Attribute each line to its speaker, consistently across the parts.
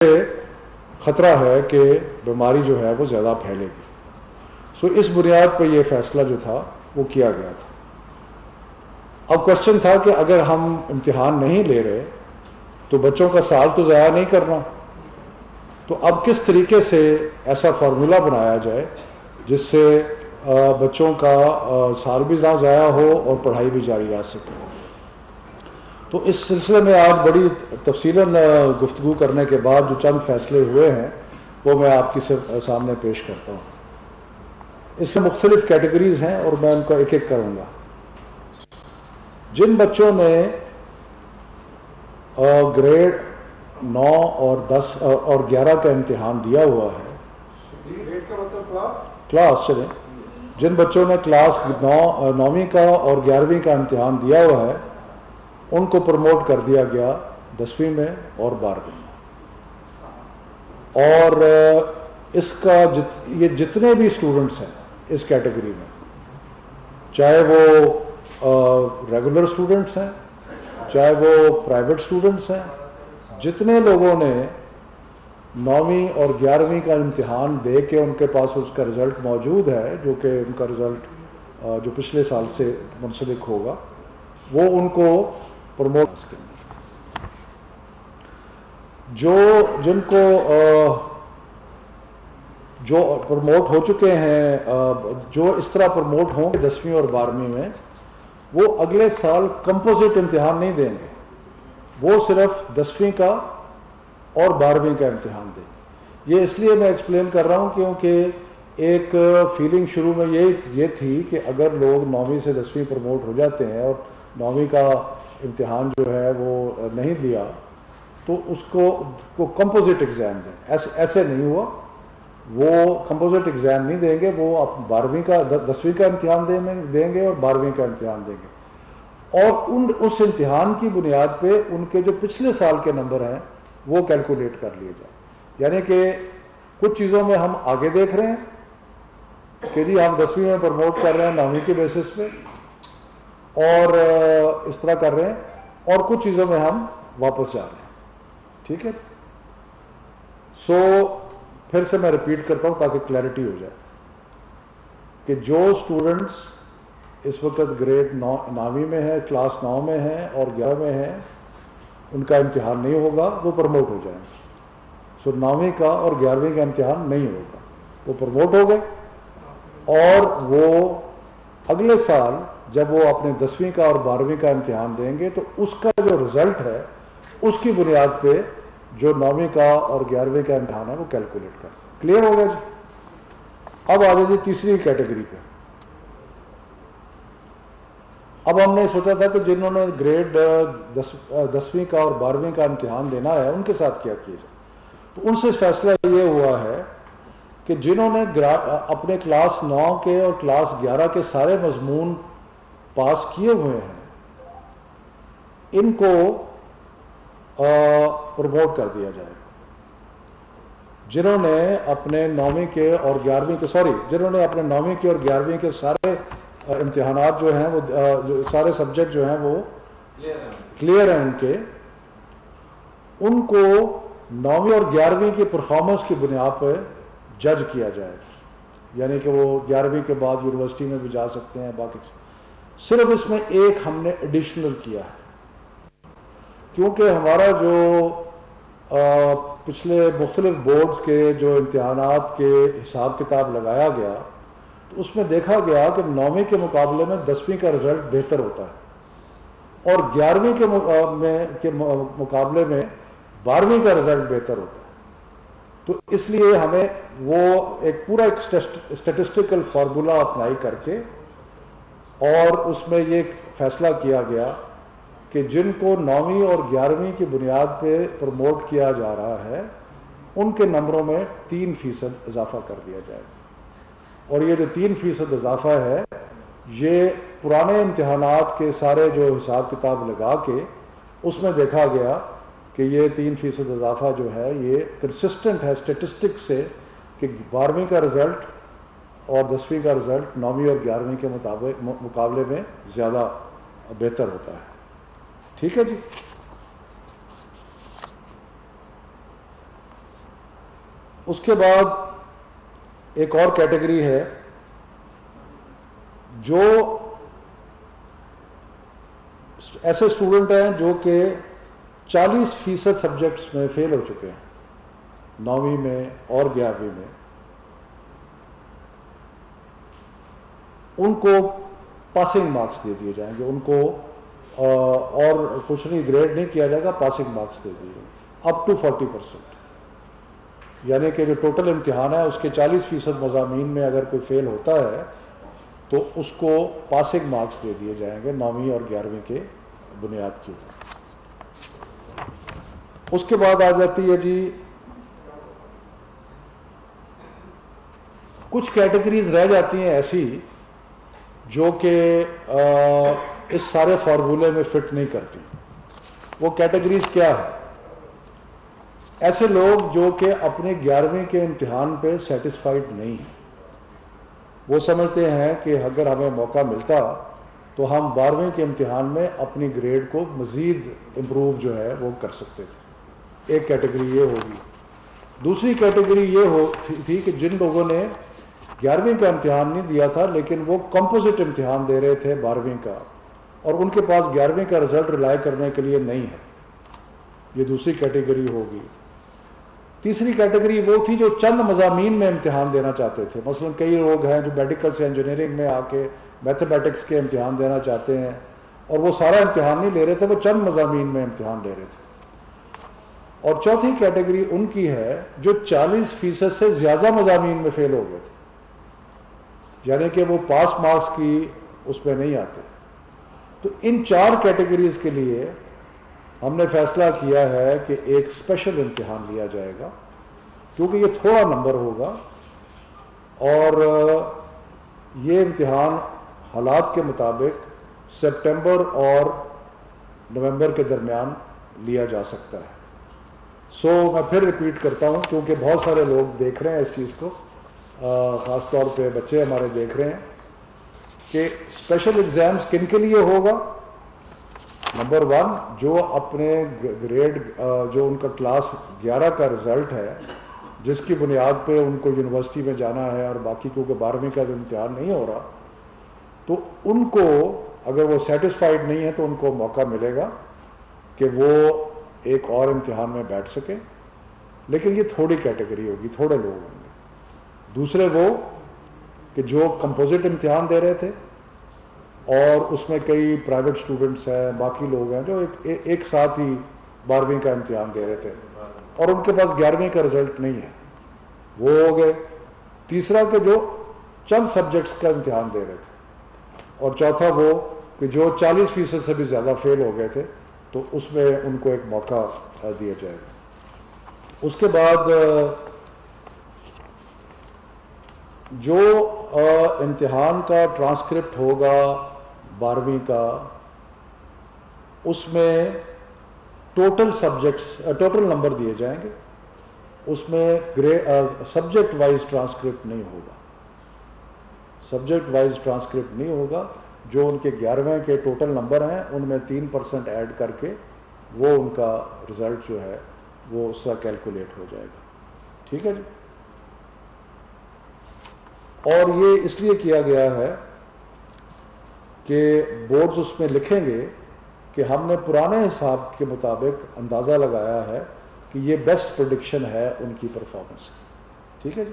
Speaker 1: خطرہ ہے کہ بیماری جو ہے وہ زیادہ پھیلے گی. سو اس بنیاد پہ یہ فیصلہ جو تھا وہ کیا گیا تھا. اب کوشچن تھا کہ اگر ہم امتحان نہیں لے رہے تو بچوں کا سال تو ضائع نہیں کرنا، تو اب کس طریقے سے ایسا فارمولا بنایا جائے جس سے بچوں کا سال بھی نہ ضائع ہو اور پڑھائی بھی جاری رہ سکے. تو اس سلسلے میں آج بڑی تفصیلاً گفتگو کرنے کے بعد جو چند فیصلے ہوئے ہیں وہ میں آپ کے سامنے پیش کرتا ہوں. اس میں مختلف کیٹیگریز ہیں اور میں ان کو ایک ایک کروں گا. جن بچوں نے گریڈ 9 اور 10 اور 11 کا امتحان دیا ہوا ہے، کلاس چلیں، جن بچوں نے کلاس 9ویں کا اور 11ویں کا امتحان دیا ہوا ہے ان کو پروموٹ کر دیا گیا 10ویں میں اور 12ویں میں. اور اس کا یہ جتنے بھی اسٹوڈنٹس ہیں اس کیٹیگری میں، چاہے وہ ریگولر اسٹوڈنٹس ہیں چاہے وہ پرائیویٹ اسٹوڈنٹس ہیں، جتنے لوگوں نے 9ویں اور 11ویں کا امتحان دے کے ان کے پاس اس کا رزلٹ موجود ہے، جو کہ ان کا رزلٹ جو پچھلے سال سے منسلک ہوگا، وہ ان کو پروموٹ کریں. جن کو جو پروموٹ ہو چکے ہیں، جو اس طرح پروموٹ ہوں گے 10ویں اور 12ویں میں، وہ اگلے سال کمپوزٹ امتحان نہیں دیں گے، وہ صرف 10ویں کا اور 12ویں کا امتحان دیں گے. یہ اس لیے میں ایکسپلین کر رہا ہوں کیونکہ ایک فیلنگ شروع میں یہ تھی کہ اگر لوگ 9ویں سے 10ویں پروموٹ ہو جاتے ہیں اور 9ویں کا امتحان جو ہے وہ نہیں دیا تو اس کو کمپوزٹ ایگزام دیں. ایسے نہیں ہوا، وہ کمپوزٹ ایگزام نہیں دیں گے، وہ 12ویں کا 10ویں کا امتحان دیں گے اور 12ویں کا امتحان دیں گے، اور اس امتحان کی بنیاد پہ ان کے جو پچھلے سال کے نمبر ہیں وہ کیلکولیٹ کر لیے جائیں. یعنی کہ کچھ چیزوں میں ہم آگے دیکھ رہے ہیں کہ جی ہم 10ویں میں پروموٹ کر رہے ہیں 9ویں کے بیسس پہ اور اس طرح کر رہے ہیں، اور کچھ چیزوں میں ہم واپس جا رہے ہیں. ٹھیک ہے. سو پھر سے میں ریپیٹ کرتا ہوں تاکہ کلیئرٹی ہو جائے کہ جو اسٹوڈنٹس اس وقت گریڈ 9ویں میں ہے، کلاس 9 میں ہیں اور 11 میں ہیں، ان کا امتحان نہیں ہوگا، وہ پروموٹ ہو جائیں گے. سو 9ویں کا اور 11ویں کا امتحان نہیں ہوگا، وہ پروموٹ ہو گئے، اور وہ اگلے سال جب وہ اپنے 10ویں کا اور 12ویں کا امتحان دیں گے تو اس کا جو رزلٹ ہے اس کی بنیاد پہ جو 9ویں کا اور 11ویں کا امتحان ہے وہ کیلکولیٹ کر سکتے. کلیئر ہو گیا جی؟ اب آ جائے جی تیسری کیٹیگری پہ. اب ہم نے سوچا تھا کہ جنہوں نے گریڈ 10ویں کا اور 12ویں کا امتحان دینا ہے ان کے ساتھ کیا کیا جائے. تو ان سے فیصلہ یہ ہوا ہے کہ جنہوں نے اپنے کلاس 9 کے اور کلاس 11 کے سارے مضمون پاس کیے ہوئے ہیں ان کو پروموٹ کر دیا جائے. جنہوں نے اپنے 9ویں کے اور 11ویں کے جنہوں نے اپنے 9ویں کے اور 11ویں کے سارے امتحانات جو ہیں وہ سارے سبجیکٹ جو ہیں وہ کلیئر ہیں ان کو 9ویں اور 11ویں کی پرفارمنس کی بنیاد پہ جج کیا جائے. یعنی کہ وہ 11ویں کے بعد یونیورسٹی میں بھی جا سکتے ہیں. باقی صرف اس میں ایک ہم نے ایڈیشنل کیا ہے کیونکہ ہمارا جو پچھلے مختلف بورڈز کے جو امتحانات کے حساب کتاب لگایا گیا تو اس میں دیکھا گیا کہ 9ویں کے مقابلے میں 10ویں کا رزلٹ بہتر ہوتا ہے اور 11ویں کے مقابلے میں 12ویں کا رزلٹ بہتر ہوتا ہے. تو اس لیے ہمیں وہ ایک پورا اسٹیٹسٹیکل فارمولا اپلائی کر کے اور اس میں یہ فیصلہ کیا گیا کہ جن کو 9ویں اور 11ویں کی بنیاد پہ پروموٹ کیا جا رہا ہے ان کے نمبروں میں 3% اضافہ کر دیا جائے. اور یہ جو 3% اضافہ ہے یہ پرانے امتحانات کے سارے جو حساب کتاب لگا کے اس میں دیکھا گیا کہ یہ 3% اضافہ جو ہے یہ کنسسٹنٹ ہے اسٹیٹسٹک سے کہ 12ویں کا رزلٹ اور 10ویں کا رزلٹ 9ویں اور 11ویں کے مقابلے میں زیادہ بہتر ہوتا ہے. ٹھیک ہے جی. اس کے بعد ایک اور کیٹیگری ہے جو ایسے اسٹوڈنٹ ہیں جو کہ 40% سبجیکٹس میں فیل ہو چکے ہیں 9ویں میں اور 11ویں میں. ان کو پاسنگ مارکس دے دیے جائیں گے, ان کو اور کچھ نہیں گریڈ نہیں کیا جائے گا, پاسنگ مارکس دے دیے جائیں گے اپ ٹو 40%. یعنی کہ جو ٹوٹل امتحان ہے اس کے 40% مضامین میں اگر کوئی فیل ہوتا ہے تو اس کو پاسنگ مارکس دے دیے جائیں گے 9ویں اور 11ویں کے بنیاد کے اوپر. اس کے بعد آ جاتی ہے جی کچھ کیٹیگریز رہ جاتی ہیں ایسی جو کہ اس سارے فارمولے میں فٹ نہیں کرتی. وہ کیٹیگریز کیا ہے؟ ایسے لوگ جو کہ اپنے 11ویں کے امتحان پہ سیٹسفائیڈ نہیں ہیں. وہ سمجھتے ہیں کہ اگر ہمیں موقع ملتا تو ہم 12ویں کے امتحان میں اپنی گریڈ کو مزید امپروو جو ہے وہ کر سکتے تھے. ایک کیٹیگری یہ ہوگی. دوسری کیٹیگری یہ تھی کہ جن لوگوں نے 11ویں کا امتحان نہیں دیا تھا لیکن وہ کمپوزٹ امتحان دے رہے تھے 12ویں کا, اور ان کے پاس 11ویں کا رزلٹ ریلائی کرنے کے لیے نہیں ہے. یہ دوسری کیٹیگری ہوگی. تیسری کیٹیگری وہ تھی جو چند مضامین میں امتحان دینا چاہتے تھے. مثلا کئی لوگ ہیں جو میڈیکل سے انجینئرنگ میں آ کے میتھمیٹکس کے امتحان دینا چاہتے ہیں اور وہ سارا امتحان نہیں لے رہے تھے, وہ چند مضامین میں امتحان دے رہے تھے. اور چوتھی کیٹیگری ان کی ہے جو 40% سے زیادہ مضامین میں فیل ہو گئے تھے, یعنی کہ وہ پاس مارکس کی اس میں نہیں آتے. تو ان 4 کیٹیگریز کے لیے ہم نے فیصلہ کیا ہے کہ ایک اسپیشل امتحان لیا جائے گا, کیونکہ یہ تھوڑا نمبر ہوگا اور یہ امتحان حالات کے مطابق سپٹمبر اور نومبر کے درمیان لیا جا سکتا ہے. میں پھر ریپیٹ کرتا ہوں کیونکہ بہت سارے لوگ دیکھ رہے ہیں اس چیز کو, خاص طور پہ بچے ہمارے دیکھ رہے ہیں کہ اسپیشل ایگزامز کن کے لیے ہوگا. نمبر 1 جو اپنے گریڈ جو ان کا کلاس 11 کا رزلٹ ہے جس کی بنیاد پہ ان کو یونیورسٹی میں جانا ہے, اور باقی کیونکہ 12ویں کا امتحان نہیں ہو رہا تو ان کو اگر وہ سیٹسفائیڈ نہیں ہے تو ان کو موقع ملے گا کہ وہ ایک اور امتحان میں بیٹھ سکیں. لیکن یہ تھوڑی کیٹیگری ہوگی, تھوڑے لوگ ہوں گے. دوسرے وہ کہ جو کمپوزٹ امتحان دے رہے تھے اور اس میں کئی پرائیویٹ اسٹوڈنٹس ہیں, باقی لوگ ہیں جو ایک ساتھ ہی 12ویں کا امتحان دے رہے تھے اور ان کے پاس 11ویں کا رزلٹ نہیں ہے, وہ ہو گئے. تیسرا کہ جو چند سبجیکٹس کا امتحان دے رہے تھے, اور چوتھا وہ کہ جو 40% سے بھی زیادہ فیل ہو گئے تھے تو اس میں ان کو ایک موقع دیا جائے گا. اس کے بعد جو امتحان کا ٹرانسکرپٹ ہوگا 12ویں کا, اس میں ٹوٹل نمبر دیے جائیں گے. اس میں سبجیکٹ وائز ٹرانسکرپٹ نہیں ہوگا. سبجیکٹ وائز ٹرانسکرپٹ نہیں ہوگا. جو ان کے 11ویں کے ٹوٹل نمبر ہیں ان میں 3% ایڈ کر کے وہ ان کا رزلٹ جو ہے وہ اس کا کیلکولیٹ ہو جائے گا. ٹھیک ہے جی. اور یہ اس لیے کیا گیا ہے کہ بورڈز اس میں لکھیں گے کہ ہم نے پرانے حساب کے مطابق اندازہ لگایا ہے کہ یہ بیسٹ پریڈکشن ہے ان کی پرفارمنس کی. ٹھیک ہے جی.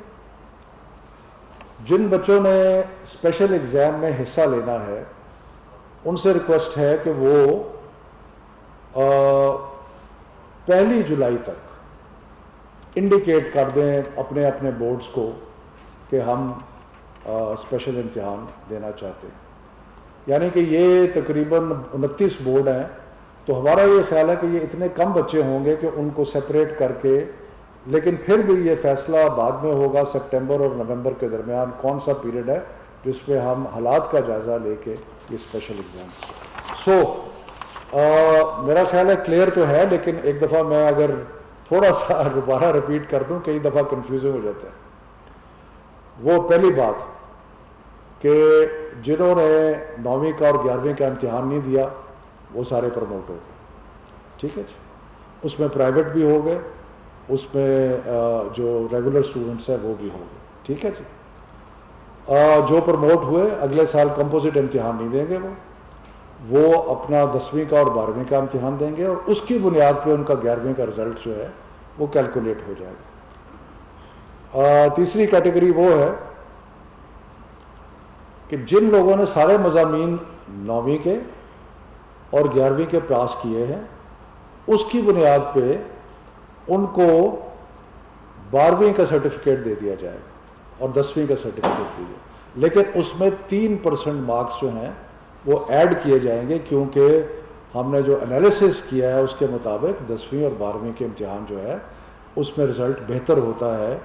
Speaker 1: جن بچوں نے اسپیشل ایگزام میں حصہ لینا ہے ان سے ریکویسٹ ہے کہ وہ 1 جولائی تک انڈیکیٹ کر دیں اپنے اپنے بورڈز کو کہ ہم اسپیشل امتحان دینا چاہتے ہیں. یعنی کہ یہ تقریباً 29 بورڈ ہیں, تو ہمارا یہ خیال ہے کہ یہ اتنے کم بچے ہوں گے کہ ان کو سپریٹ کر کے, لیکن پھر بھی یہ فیصلہ بعد میں ہوگا سپٹمبر اور نومبر کے درمیان کون سا پیریڈ ہے جس میں ہم حالات کا جائزہ لے کے یہ اسپیشل ایگزام. میرا خیال ہے کلیئر تو ہے, لیکن ایک دفعہ میں اگر تھوڑا سا دوبارہ ریپیٹ کر دوں, کئی دفعہ کنفیوژن ہو جاتا ہے. وہ پہلی بات کہ جنہوں نے 9ویں کا اور 11ویں کا امتحان نہیں دیا وہ سارے پروموٹ ہو گئے. ٹھیک ہے جی. اس میں پرائیویٹ بھی ہو گئے اس میں جو ریگولر اسٹوڈنٹس ہیں وہ بھی ہوں گے. ٹھیک ہے جی. جو پروموٹ ہوئے اگلے سال کمپوزٹ امتحان نہیں دیں گے, وہ اپنا 10ویں کا اور 12ویں کا امتحان دیں گے, اور اس کی بنیاد پہ ان کا 11ویں کا رزلٹ جو ہے وہ کیلکولیٹ ہو جائے گا. تیسری کیٹیگری وہ ہے کہ جن لوگوں نے سارے مضامین 9ویں کے اور 11ویں کے پاس کیے ہیں, اس کی بنیاد پہ ان کو 12ویں کا سرٹیفکیٹ دے دیا جائے گا اور 10ویں کا سرٹیفکیٹ دیجیے, لیکن اس میں 3% مارکس جو ہیں وہ ایڈ کیے جائیں گے, کیونکہ ہم نے جو انالیسس کیا ہے اس کے مطابق 10ویں اور 12ویں کے امتحان جو ہے اس میں رزلٹ بہتر ہوتا ہے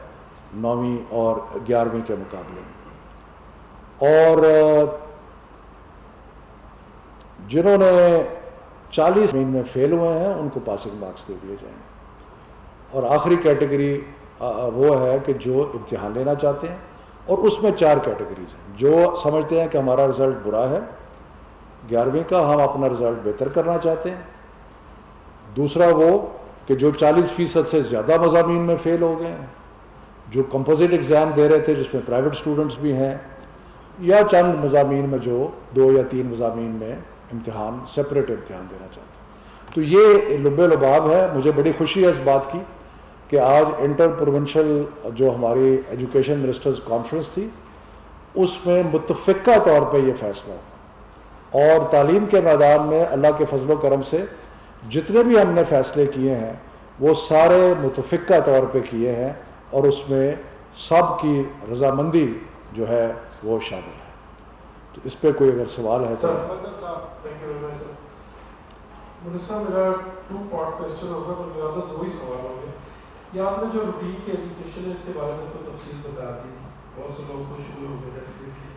Speaker 1: 9ویں اور 11ویں کے مقابلے میں. اور جنہوں نے 40 میں فیل ہوئے ہیں ان کو پاسنگ مارکس دے دیے جائیں گے. اور آخری کیٹیگری وہ ہے کہ جو امتحان لینا چاہتے ہیں, اور اس میں 4 کیٹیگریز ہیں. جو سمجھتے ہیں کہ ہمارا رزلٹ برا ہے 11ویں کا, ہم اپنا رزلٹ بہتر کرنا چاہتے ہیں. دوسرا وہ کہ جو 40% سے زیادہ مضامین میں فیل ہو گئے ہیں, جو کمپوزٹ ایگزام دے رہے تھے جس میں پرائیویٹ اسٹوڈنٹس بھی ہیں, یا چند مضامین میں جو 2 یا 3 مضامین میں امتحان سپریٹ امتحان دینا چاہتے ہیں. تو یہ لب لباب ہے. مجھے بڑی خوشی ہے اس بات کی کہ آج انٹر پروونشل جو ہماری ایجوکیشن منسٹرز کانفرنس تھی اس میں متفقہ طور پہ یہ فیصلہ, اور تعلیم کے میدان میں اللہ کے فضل و کرم سے جتنے بھی ہم نے فیصلے کیے ہیں وہ سارے متفقہ طور پہ کیے ہیں, اور اس میں سب کی رضامندی جو ہے وہ شامل ہے. تو اس پہ کوئی اگر سوال ہے تو
Speaker 2: میرا 2 پارٹ کوسچن ہوگا, پر میرا تو 2 ہی سوال ہوں گے. یہ آپ نے جو روٹین کی ایجوکیشن ہے اس کے بارے میں تو تفصیل بتا دی, بہت سے لوگ خوش ہوئے ہوں گے ڈیفینیٹلی.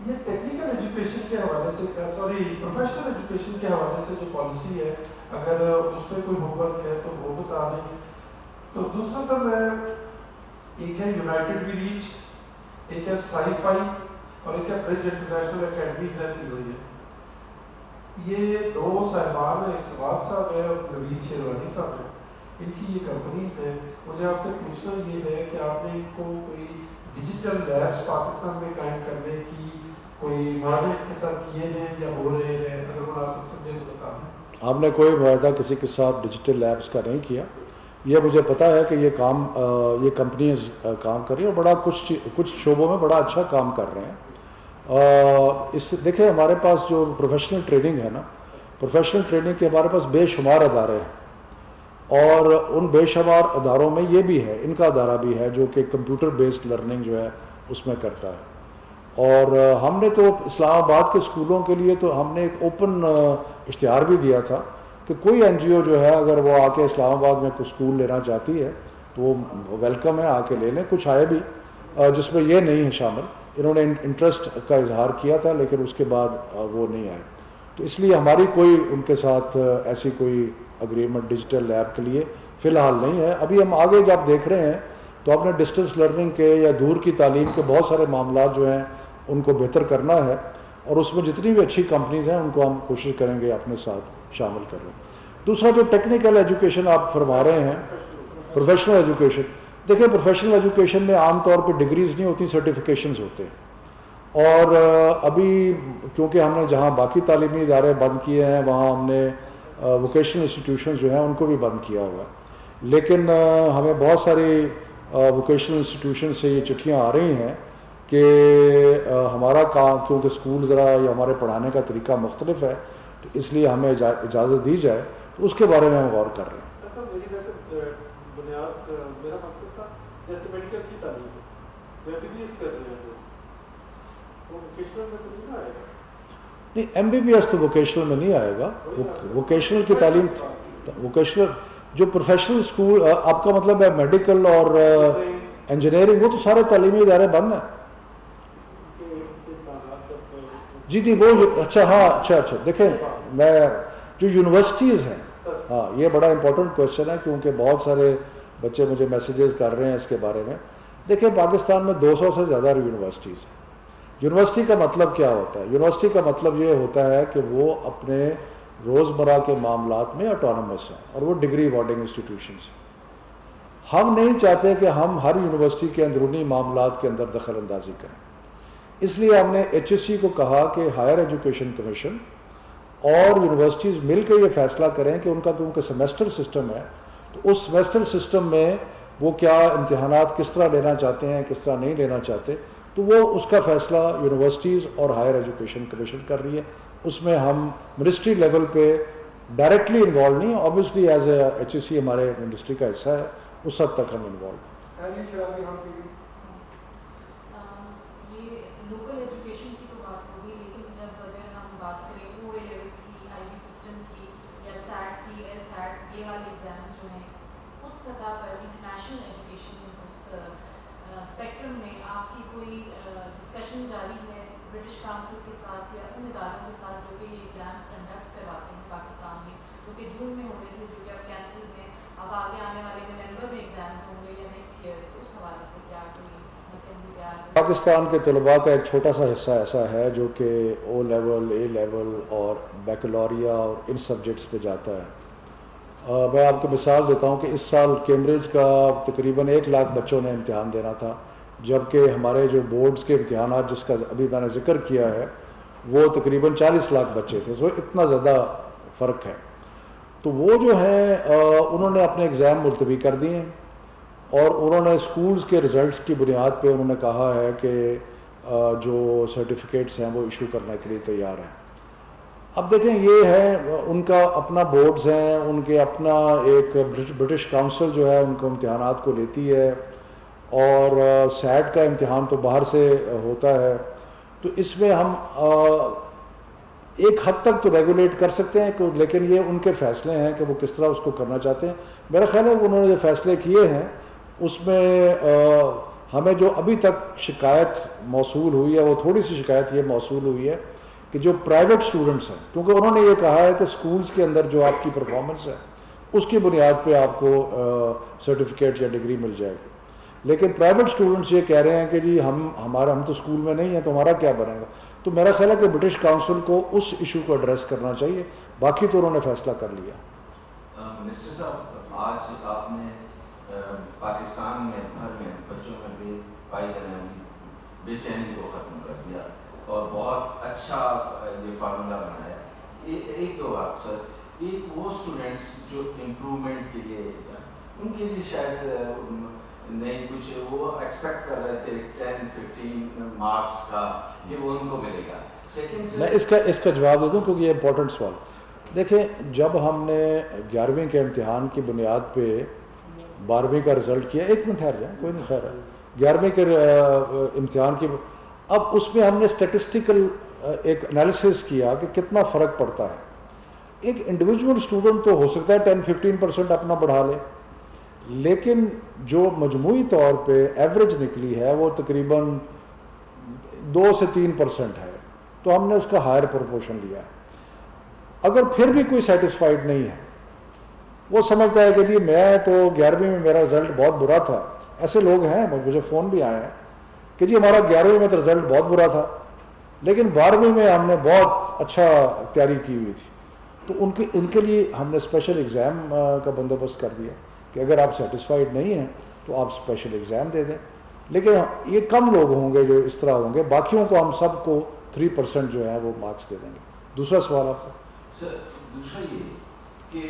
Speaker 2: یہ ٹیکنیکل ایجوکیشن کے حوالے سے, پروفیشنل ایجوکیشن کے حوالے سے جو پالیسی ہے, اگر اس پہ کوئی ہوم ورک ہے تو وہ بتا دیں. تو دوسرا سر میں, ایک ہے یونائٹڈ وی ریچ, ایک ہے سائی فائی, اور ایک ہے برج انٹرنیشنل اکیڈمیز ہے تینوں. یہ 2 صاحبان ہیں, ایک سواد صاحب ہے اور نوید شیروانی صاحب ہیں, ان کی یہ کمپنیز ہیں. مجھے آپ سے پوچھنا یہ ہے کہ آپ نے ان کو کوئی ڈیجیٹل لیبس پاکستان میں قائم کرنے کی کوئی معاہدے کے ساتھ کیے ہیں یا ہو رہے ہیں؟ اگر مناسب سمجھے تو بتا دیں.
Speaker 1: آپ نے کوئی معاہدہ کسی کے ساتھ ڈیجیٹل لیبس کا نہیں کیا. یہ مجھے پتہ ہے کہ یہ کمپنیز کام کر رہی ہیں, اور بڑا کچھ شعبوں میں بڑا اچھا کام کر رہے ہیں. دیکھیں ہمارے پاس جو پروفیشنل ٹریننگ ہے نا, پروفیشنل ٹریننگ کے ہمارے پاس بے شمار ادارے ہیں, اور ان بے شمار اداروں میں یہ بھی ہے, ان کا ادارہ بھی ہے جو کہ کمپیوٹر بیسڈ لرننگ جو ہے اس میں کرتا ہے. اور ہم نے تو اسلام آباد کے اسکولوں کے لیے تو ہم نے ایک اوپن اشتہار بھی دیا تھا کہ کوئی این جی او جو ہے اگر وہ آ کے اسلام آباد میں کوئی اسکول لینا چاہتی ہے تو وہ ویلکم ہے, آ کے لے لیں. کچھ آئے بھی جس میں یہ نہیں ہے شامل, انہوں نے انٹرسٹ کا اظہار کیا تھا لیکن اس کے بعد وہ نہیں آئے. تو اس لیے ہماری کوئی ان کے ساتھ ایسی کوئی اگریمنٹ ڈیجیٹل لیب کے لیے فی الحال نہیں ہے. ابھی ہم آگے جب دیکھ رہے ہیں تو اپنے ڈسٹنس لرننگ کے یا دور کی تعلیم کے بہت سارے معاملات جو ہیں ان کو بہتر کرنا ہے, اور اس میں جتنی بھی اچھی کمپنیز ہیں ان کو ہم کوشش کریں گے اپنے ساتھ شامل کر لیں. دوسرا جو ٹیکنیکل ایجوکیشن آپ فرما رہے ہیں, پروفیشنل ایجوکیشن, دیکھیں پروفیشنل ایجوکیشن میں عام طور پہ ڈگریز نہیں ہوتی, سرٹیفیکیشنز ہوتے ہیں. اور ابھی کیونکہ ہم نے جہاں باقی تعلیمی ادارے بند کیے ہیں وہاں ہم نے ووکیشنل انسٹیٹیوشنز جو ہیں ان کو بھی بند کیا ہوا ہے, لیکن ہمیں بہت ساری ووکیشنل انسٹیٹیوشن سے یہ چٹھیاں آ رہی ہیں کہ ہمارا کام کیونکہ اسکول ذرا یا ہمارے پڑھانے کا طریقہ مختلف ہے تو اس لیے ہمیں اجازت دی جائے, تو اس کے بارے میں ہم غور کر رہے ہیں.
Speaker 2: بنیاد میرا مقصد تھا جیسے میڈیکل کی تعلیم ہے, ایم بی بی ایس کر رہے ہیں تو ووکیشنل میں تو نہیں آئے گا.
Speaker 1: نہیں, ایم بی بی ایس تو ووکیشنل میں نہیں آئے گا. ووکیشنل کی تعلیم, ووکیشنل جو پروفیشنل اسکول آپ کا مطلب ہے میڈیکل اور انجینئرنگ, وہ تو سارے تعلیمی ادارے بند ہیں. جی جی وہ اچھا, ہاں اچھا دیکھیں میں جو یونیورسٹیز ہیں, ہاں یہ بڑا امپورٹنٹ کویشچن ہے کیونکہ بہت سارے بچے مجھے میسیجز کر رہے ہیں اس کے بارے میں. دیکھیں پاکستان میں 200 سے زیادہ یونیورسٹیز ہیں. یونیورسٹی کا مطلب کیا ہوتا ہے؟ یونیورسٹی کا مطلب یہ ہوتا ہے کہ وہ اپنے روزمرہ کے معاملات میں اٹانومس ہیں اور وہ ڈگری اوارڈنگ انسٹیٹیوشنس ہیں. ہم نہیں چاہتے کہ ہم ہر یونیورسٹی کے اندرونی معاملات کے اندر دخل اندازی کریں، اس لیے ہم نے ایچ ایس سی کو کہا کہ ہائر ایجوکیشن کمیشن اور یونیورسٹیز مل کے یہ فیصلہ کریں کہ ان کا کیونکہ سیمیسٹر سسٹم ہے تو اس سیمیسٹر سسٹم میں وہ کیا امتحانات کس طرح لینا چاہتے ہیں، کس طرح نہیں لینا چاہتے، تو وہ اس کا فیصلہ یونیورسٹیز اور ہائر ایجوکیشن کمیشن کر رہی ہے. اس میں ہم منسٹری لیول پہ ڈائریکٹلی انوالو نہیں، obviously as A H S C ہمارے منسٹری کا حصہ ہے، اس حد تک ہم انوالو ہیں.
Speaker 3: یہ لوکل ایجوکیشن کی تو بات ہوگی، لیکن جب اگر ہم بات کریں او اے لیولس کی، آئی بی سسٹم کی یا سیٹ کی، ایل سیٹ، یہ والے ایگزامز جو ہیں اس سطح پر انٹرنیشنل ایجوکیشن اس اسپیکٹرم میں آپ کی کوئی ڈسکشن جاری ہے برٹش کاؤنسل کے ساتھ یا ان اداروں کے ساتھ جو کہ یہ ایگزامس کنڈکٹ کرواتے ہیں پاکستان میں، جو کہ جون میں ہو رہے تھے، جو کہ اب کینسل ہیں، اب آگے آنے والے نومبر میں ایگزامس ہوں گے یا نیکسٹ ایئر، تو اس حوالے سے کیا کوئی
Speaker 1: پاکستان کے طلباء کا ایک چھوٹا سا حصہ ایسا ہے جو کہ او لیول، اے لیول اور بیکلوریا اور ان سبجیکٹس پہ جاتا ہے. میں آپ کو مثال دیتا ہوں کہ اس سال کیمبرج کا تقریباً 1 لاکھ بچوں نے امتحان دینا تھا، جبکہ ہمارے جو بورڈز کے امتحانات جس کا ابھی میں نے ذکر کیا ہے وہ تقریباً 40 لاکھ بچے تھے، تو اتنا زیادہ فرق ہے. تو وہ جو ہیں انہوں نے اپنے ایگزام ملتوی کر دیے ہیں اور انہوں نے اسکولز کے رزلٹس کی بنیاد پہ انہوں نے کہا ہے کہ جو سرٹیفکیٹس ہیں وہ ایشو کرنے کے لیے تیار ہیں. اب دیکھیں یہ ہے ان کا اپنا بورڈز ہیں، ان کے اپنا ایک برٹش کاؤنسل جو ہے ان کو امتحانات کو لیتی ہے اور سیٹ کا امتحان تو باہر سے ہوتا ہے. تو اس میں ہم ایک حد تک تو ریگولیٹ کر سکتے ہیں لیکن یہ ان کے فیصلے ہیں کہ وہ کس طرح اس کو کرنا چاہتے ہیں. میرا خیال ہے کہ انہوں نے جو فیصلے کیے ہیں اس میں ہمیں جو ابھی تک شکایت موصول ہوئی ہے وہ تھوڑی سی شکایت یہ موصول ہوئی ہے کہ جو پرائیویٹ اسٹوڈنٹس ہیں، کیونکہ انہوں نے یہ کہا ہے کہ اسکولز کے اندر جو آپ کی پرفارمنس ہے اس کی بنیاد پہ آپ کو سرٹیفکیٹ یا ڈگری مل جائے گی، لیکن پرائیویٹ اسٹوڈنٹس یہ کہہ رہے ہیں کہ جی ہم تو اسکول میں نہیں ہیں تو ہمارا کیا بنے گا. تو میرا خیال ہے کہ برٹش کاؤنسل کو اس ایشو کو ایڈریس کرنا چاہیے، باقی تو انہوں نے فیصلہ کر لیا.
Speaker 4: منسٹر صاحب، آج آپ نے پاکستان میں بھر میں بچوں میں بے چینی کو ختم کر دیا اور بہت اچھا یہ فارمولا بنایا. ایک دو بات سر، ایک وہ اسٹوڈنٹس جو امپرومنٹ کے لیے ان کے لیے شاید نہیں کچھ وہ ایکسپیکٹ کر رہے تھے 10-15 مارکس کا کہ وہ ان کو ملے گا.
Speaker 1: میں اس کا جواب دے دوں کیونکہ یہ امپورٹنٹ سوال. دیکھیں جب ہم نے 11ویں کے امتحان کی بنیاد پہ 12ویں کا رزلٹ کیا، ایک منٹ ٹھہر جائیں کوئی نہیں خیر ہے، 11ویں کے امتحان کی اب اس میں ہم نے اسٹیٹسٹیکل ایک انالیسس کیا کہ کتنا فرق پڑتا ہے. ایک انڈیویجول اسٹوڈنٹ تو ہو سکتا ہے 10-15% اپنا بڑھا لے، لیکن جو مجموعی طور پہ ایوریج نکلی ہے وہ تقریباً 2 سے 3% ہے، تو ہم نے اس کا ہائر پروپورشن لیا ہے. اگر پھر بھی کوئی سیٹسفائیڈ نہیں ہے، وہ سمجھتا ہے کہ جی میں تو 11ویں میں میرا رزلٹ بہت برا تھا، ایسے لوگ ہیں، مجھے فون بھی آئے ہیں کہ جی ہمارا 11ویں میں تو رزلٹ بہت برا تھا لیکن 12ویں میں ہم نے بہت اچھا تیاری کی ہوئی تھی، تو ان کے لیے ہم نے اسپیشل ایگزام کا بندوبست کر دیا کہ اگر آپ سیٹسفائیڈ نہیں ہیں تو آپ اسپیشل ایگزام دے دیں. لیکن یہ کم لوگ ہوں گے جو اس طرح ہوں گے، باقیوں کو ہم سب کو 3% جو ہے وہ مارکس دے دیں گے. دوسرا سوال آپ کا
Speaker 4: سر، دوسرا یہ کہ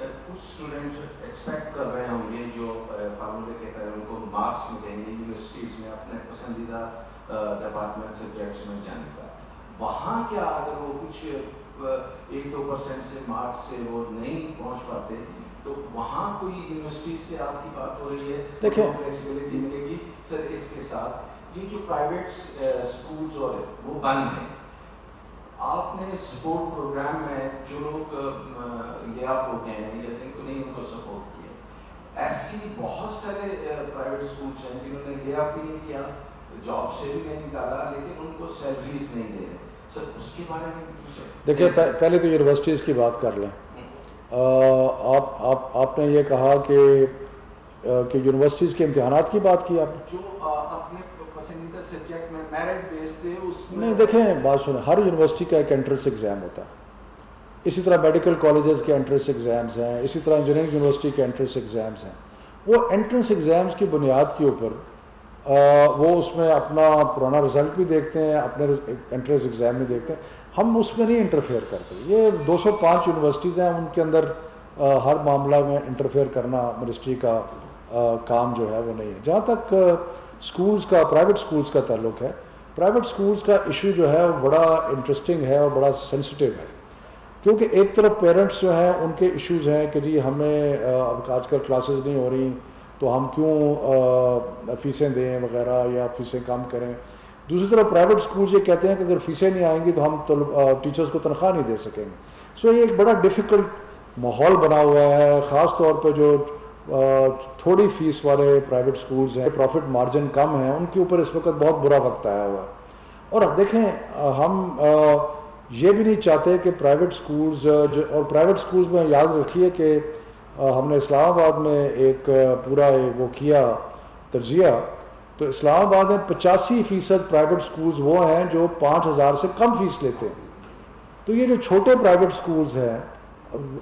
Speaker 4: کچھ اسٹوڈنٹ ایکسپیکٹ کر رہے ہوں گے جو فارمولے کے تحت ان کو مارکس ملیں گے یونیورسٹیز میں اپنے پسندیدہ ڈپارٹمنٹ سبجیکٹس میں جانے کا. وہاں کیا اگر وہ کچھ 1-2% سے مارکس سے وہ نہیں پہنچ پاتے تو وہاں کوئی یونیورسٹی سے آپ کی بات ہو رہی ہے؟
Speaker 1: دیکھیں
Speaker 4: فلیکسیبلٹی ملے گی سر. اس کے ساتھ یہ جو پرائیویٹ اسکولز اور وہ بند ہیں، آپ نے سپورٹ پروگرام میں جو لوگ لے آف ہو گئے ہیں یا جن کو نہیں ان کو سپورٹ کیا، ایسی بہت سارے پرائیویٹ اسکولس ہیں جنہوں نے لے آف بھی نہیں کیا، جاب سے بھی نہیں نکالا، لیکن ان کو سیلریز نہیں دے رہے. سر اس کے بارے میں
Speaker 1: دیکھیں پہلے تو یونیورسٹیز کی بات کر لیں. آپ نے یہ کہا کہ یونیورسٹیز کے امتحانات کی بات کی آپ نے،
Speaker 4: جو اپنے پسندیدہ سبجیکٹ میں میرٹ بیس پہ اس میں
Speaker 1: نہیں. دیکھیں بات سنیں، ہر یونیورسٹی کا ایک انٹرنس ایگزام ہوتا ہے، اسی طرح میڈیکل کالجز کے انٹرنس ایگزامز ہیں، اسی طرح انجینئرنگ یونیورسٹی کے انٹرنس ایگزامز ہیں. وہ انٹرنس ایگزامز کی بنیاد کے اوپر وہ اس میں اپنا پرانا رزلٹ بھی دیکھتے ہیں، اپنے انٹرنس ایگزام بھی دیکھتے ہیں. ہم اس میں نہیں انٹرفیئر کرتے. یہ 205 یونیورسٹیز ہیں، ان کے اندر ہر معاملہ میں انٹرفیئر کرنا منسٹری کا کام جو ہے وہ نہیں ہے. جہاں تک سکولز کا، پرائیویٹ سکولز کا تعلق ہے، پرائیویٹ سکولز کا ایشو جو ہے وہ بڑا انٹرسٹنگ ہے اور بڑا سینسٹیو ہے، کیونکہ ایک طرف پیرنٹس جو ہیں ان کے ایشوز ہیں کہ جی ہمیں اب آج کل کلاسز نہیں ہو رہی تو ہم کیوں فیسیں دیں وغیرہ یا فیسیں کم کریں. دوسری طرف پرائیویٹ سکولز یہ کہتے ہیں کہ اگر فیسیں نہیں آئیں گی تو ہم ٹیچرز کو تنخواہ نہیں دے سکیں گے. سو یہ ایک بڑا ڈیفیکلٹ ماحول بنا ہوا ہے، خاص طور پہ جو تھوڑی فیس والے پرائیویٹ سکولز ہیں، پروفٹ مارجن کم ہیں، ان کے اوپر اس وقت بہت برا وقت آیا ہوا ہے. اور دیکھیں ہم یہ بھی نہیں چاہتے کہ پرائیویٹ سکولز اور پرائیویٹ سکولز میں یاد رکھیے کہ ہم نے اسلام آباد میں ایک پورا وہ کیا تجزیہ، تو اسلام آباد میں 85% پرائیویٹ سکولز وہ ہیں جو 5,000 سے کم فیس لیتے ہیں. تو یہ جو چھوٹے پرائیویٹ سکولز ہیں،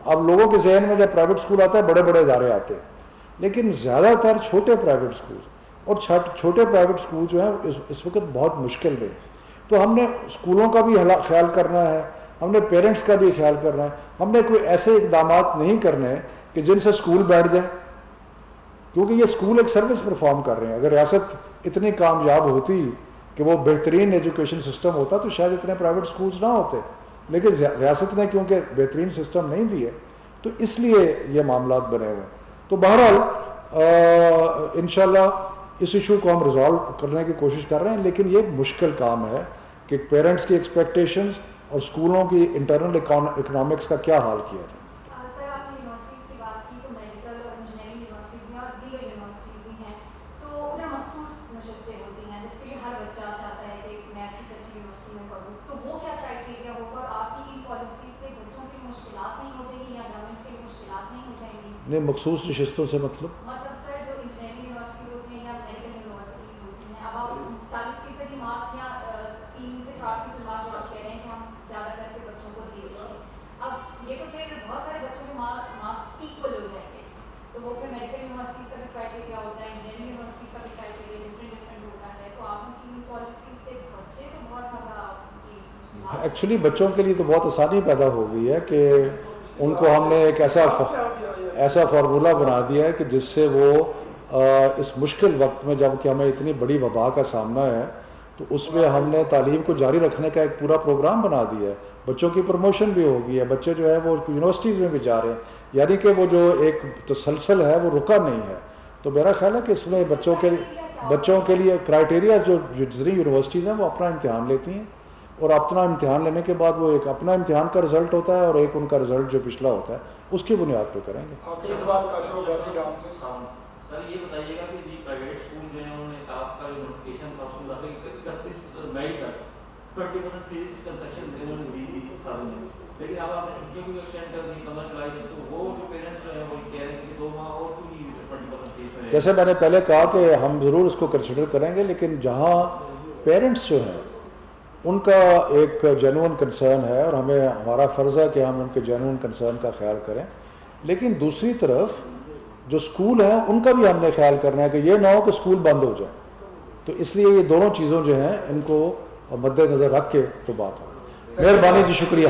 Speaker 1: اب لوگوں کے ذہن میں جب پرائیویٹ سکول آتا ہے بڑے بڑے ادارے آتے ہیں، لیکن زیادہ تر چھوٹے پرائیویٹ سکولز اور چھوٹے پرائیویٹ سکول جو ہیں اس وقت بہت مشکل میں. تو ہم نے اسکولوں کا بھی خیال کرنا ہے، ہم نے پیرنٹس کا بھی خیال کرنا ہے. ہم نے کوئی ایسے اقدامات نہیں کرنے کہ جن سے اسکول بیٹھ جائیں، کیونکہ یہ اسکول ایک سروس پرفارم کر رہے ہیں. اگر ریاست اتنی کامیاب ہوتی کہ وہ بہترین ایجوکیشن سسٹم ہوتا تو شاید اتنے پرائیویٹ سکولز نہ ہوتے، لیکن ریاست نے کیونکہ بہترین سسٹم نہیں دیے تو اس لیے یہ معاملات بنے ہوئے. تو بہرحال انشاءاللہ اس ایشو کو ہم ریزالو کرنے کی کوشش کر رہے ہیں، لیکن یہ مشکل کام ہے کہ پیرنٹس کی ایکسپیکٹیشنز اور اسکولوں کی انٹرنل اکنامکس کا کیا حال کیا جائے.
Speaker 5: سر آپ نے یونیورسٹیز کی بات کی، تو میڈیکل اور انجینئرنگ یونیورسٹیز میں اور دیگر یونیورسٹیز بھی ہیں، تو ادھر مخصوص نشستیں ہوتی ہیں جس کے لیے ہر بچہ چاہتا ہے کہ میں اچھی سے اچھی یونیورسٹی میں پڑھوں. تو وہ کیا کرائٹیریا ہوگا اور آپ کی ان پالیسیز سے بچوں کی مشکلات نہیں ہو جائیں گی یا گورنمنٹ کے لیے مشکلات نہیں ہو جائیں گی؟
Speaker 1: نہیں، مخصوص نشستوں سے مطلب
Speaker 5: سر جو انجینئرنگ یونیورسٹیز ہوتی ہیں یا میڈیکل یونیورسٹیز ہوتی ہیں، اب آپ 40% کی مارکس یا 3 سے 4% مارکس جو آپ کہہ رہے ہیں کہ ہم زیادہ کر کے بچوں کو دے دیں گے، اب یہ تو پھر بہت سارے بچوں کے مارکس ایکول ہو جائیں گے. تو وہ پھر میڈیکل یونیورسٹیز کا بھی کرائٹیریا ہوتا ہے، انجینئرنگ یونیورسٹیز کا بھی کرائٹیریا ڈفرینٹ ہوتا ہے. تو آپ کی پالیسی سے بچے تو بہت زیادہ
Speaker 1: ایکچولی بچوں کے لیے تو بہت آسانی پیدا ہو گئی ہے کہ ان کو ہم نے ایک ایسا فارمولہ بنا دیا ہے کہ جس سے وہ اس مشکل وقت میں، جب کہ ہمیں اتنی بڑی وبا کا سامنا ہے، تو اس میں ہم نے تعلیم کو جاری رکھنے کا ایک پورا پروگرام بنا دیا ہے. بچوں کی پروموشن بھی ہو گئی ہے، بچے جو ہے وہ یونیورسٹیز میں بھی جا رہے ہیں، یعنی کہ وہ جو ایک تسلسل ہے وہ رکا نہیں ہے. تو میرا خیال ہے کہ اس میں بچوں کے لیے کرائٹیریا جو جتنی یونیورسٹیز ہیں وہ اپنا امتحان لیتی ہیں، اور اپنا امتحان لینے کے بعد وہ ایک اپنا امتحان کا رزلٹ ہوتا ہے اور ایک ان کا رزلٹ جو پچھلا ہوتا ہے اس کی بنیاد پہ کریں گے.
Speaker 6: سر یہ بتائیے گا کہ جی پرائیویٹ اسکول جو ہیں انہوں نے آپ کا جو نوٹیفکیشن سب سے زیادہ 31 مئی تک 20% فیس کنسیشن انہوں نے دی تھی سالوں میں، لیکن اب آپ نے چھٹیوں کو ایکسٹینڈ کر دی 15 جولائی تک، تو وہ جو پیرنٹس جو ہیں وہ کہہ رہے ہیں کہ 2 ماہ اور کیوں نہیں 20% فیس میں.
Speaker 1: جیسے میں نے پہلے کہا کہ ہم ضرور اس کو کنسیڈر کریں گے، لیکن جہاں پیرنٹس جو ہیں ان کا ایک جینوئن کنسرن ہے اور ہمارا فرض ہے کہ ہم ان کے جینوئن کنسرن کا خیال کریں، لیکن دوسری طرف جو اسکول ہیں ان کا بھی ہم نے خیال کرنا ہے کہ یہ نہ ہو کہ اسکول بند ہو جائے. تو اس لیے یہ دونوں چیزوں جو ہیں ان کو مد نظر رکھ کے تو بات ہو. مہربانی جی، شکریہ.